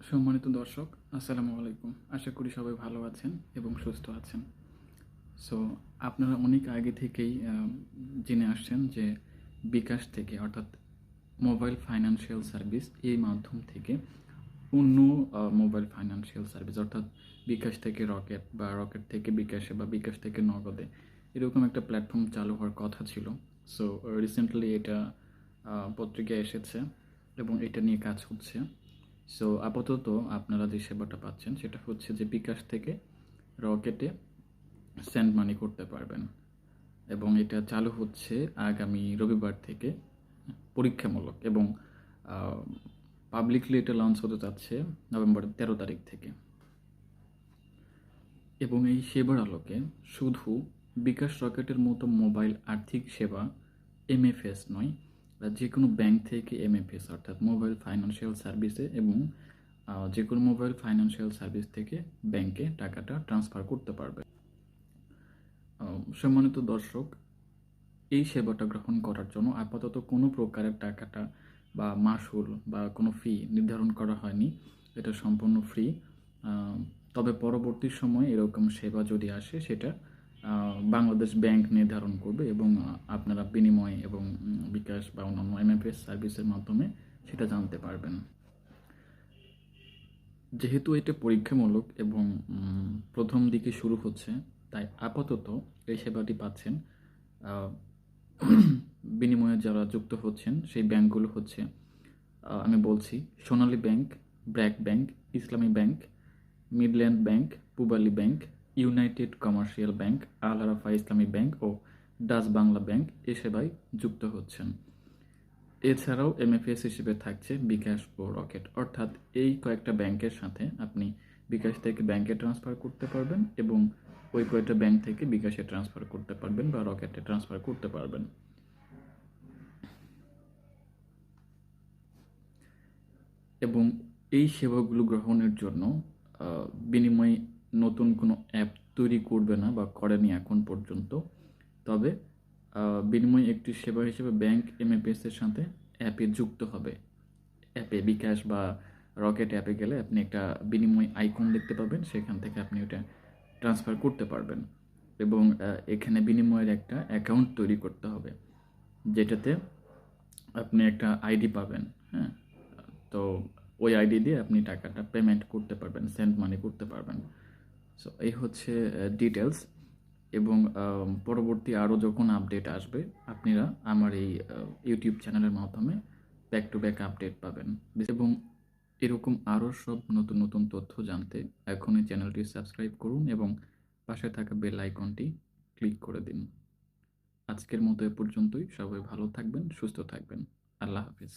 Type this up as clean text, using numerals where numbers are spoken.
সম্মানিত দর্শক, আসসালামু আলাইকুম। আশা করি সবাই ভালো আছেন এবং সুস্থ আছেন। সো আপনারা অনেক আগে থেকেই জেনে আসছেন যে বিকাশ থেকে অর্থাৎ মোবাইল ফাইন্যান্সিয়াল সার্ভিস এই মাধ্যম থেকে অন্য মোবাইল ফাইন্যান্সিয়াল সার্ভিস অর্থাৎ বিকাশ থেকে রকেট বা রকেট থেকে বিকাশে বা বিকাশ থেকে নগদে এরকম একটা প্ল্যাটফর্ম চালু হওয়ার কথা ছিল। সো রিসেন্টলি এটা পত্রিকায় এসেছে এবং এটা নিয়ে কাজ হচ্ছে। সো আপাতত আপনারা যে সেবাটা পাচ্ছেন সেটা হচ্ছে যে বিকাশ থেকে রকেটে সেন্ড মানি করতে পারবেন এবং এটা চালু হচ্ছে আগামী রবিবার থেকে পরীক্ষামূলক এবং পাবলিকলি এটা লঞ্চ হতে যাচ্ছে নভেম্বর 13 তারিখ থেকে। এবং এই সেবার আলোকে শুধু বিকাশ রকেটের মতো মোবাইল আর্থিক সেবা এমএফএস নয়, যে কোনো ব্যাংক থেকে এমএফএস অর্থাৎ মোবাইল ফাইন্যান্সিয়াল সার্ভিসে এবং যে কোনো মোবাইল ফাইন্যান্সিয়াল সার্ভিস থেকে ব্যাংকে টাকাটা ট্রান্সফার করতে পারবে। সম্মানিত দর্শক, এই সেবাটা গ্রহণ করার জন্য আপাতত কোনো প্রকারের টাকাটা বা মাসুল বা কোনো ফি নির্ধারণ করা হয়নি। এটা সম্পূর্ণ ফ্রি। তবে পরবর্তী সময়ে এরকম সেবা যদি আসে সেটা বাংলাদেশ ব্যাংক নির্ধারণ করবে এবং আপনারা বিনিময় এবং বিকাশ বা অন্যান্য এমএফএস সার্ভিসের মাধ্যমে সেটা জানতে পারবেন। যেহেতু এটা পরীক্ষামূলক এবং প্রথম দিকে শুরু হচ্ছে, তাই আপাতত এই সেবাটি পাচ্ছেন বিনিময়ে যারা যুক্ত হচ্ছেন সেই ব্যাংকগুলো হচ্ছে, আমি বলছি, Sonali Bank, BRAC Bank, Islami Bank, Midland Bank, Pubali Bank, United Commercial Bank, Al Arafah Islami Bank ও ডাচ বাংলা ব্যাংক এ সেবায় যুক্ত হচ্ছেন। এছাড়াও এমএফএস হিসেবে থাকছে বিকাশ ও রকেট, অর্থাৎ এই কয়েকটা ব্যাংকের সাথে আপনি বিকাশ থেকে ব্যাংকে ট্রান্সফার করতে পারবেন এবং ওই কয়েকটা ব্যাংক থেকে বিকাশে ট্রান্সফার করতে পারবেন বা রকেটে ট্রান্সফার করতে পারবেন। এবং এই সেবাগুলো গ্রহণের জন্য বিনিময় নতুন কোনো অ্যাপ তৈরি করবে না বা করেনি এখন পর্যন্ত। তবে বিনিময় একটি সেবা হিসেবে ব্যাংক এমএফএস এর সাথে অ্যাপে যুক্ত হবে। অ্যাপে বিকাশ বা রকেট অ্যাপে গেলে আপনি একটা বিনিময় আইকন দেখতে পাবেন, সেখান থেকে আপনি ওটা ট্রান্সফার করতে পারবেন এবং এখানে বিনিময়ের একটা অ্যাকাউন্ট তৈরি করতে হবে, যেটাতে আপনি একটা আইডি পাবেন। হ্যাঁ, তো ওই আইডি দিয়ে আপনি টাকাটা পেমেন্ট করতে পারবেন, সেন্ড মানি করতে পারবেন। সো এই হচ্ছে ডিটেলস। এবং পরবর্তী আরও যখন আপডেট আসবে আপনারা আমার এই ইউটিউব চ্যানেলের মাধ্যমে ব্যাক টু ব্যাক আপডেট পাবেন। এবং এরকম আরও সব নতুন নতুন তথ্য জানতে এখনই চ্যানেলটি সাবস্ক্রাইব করুন এবং পাশে থাকা বেল আইকনটি ক্লিক করে দিন। আজকের মতো এ পর্যন্তই। সবাই ভালো থাকবেন, সুস্থ থাকবেন। আল্লাহ হাফিজ।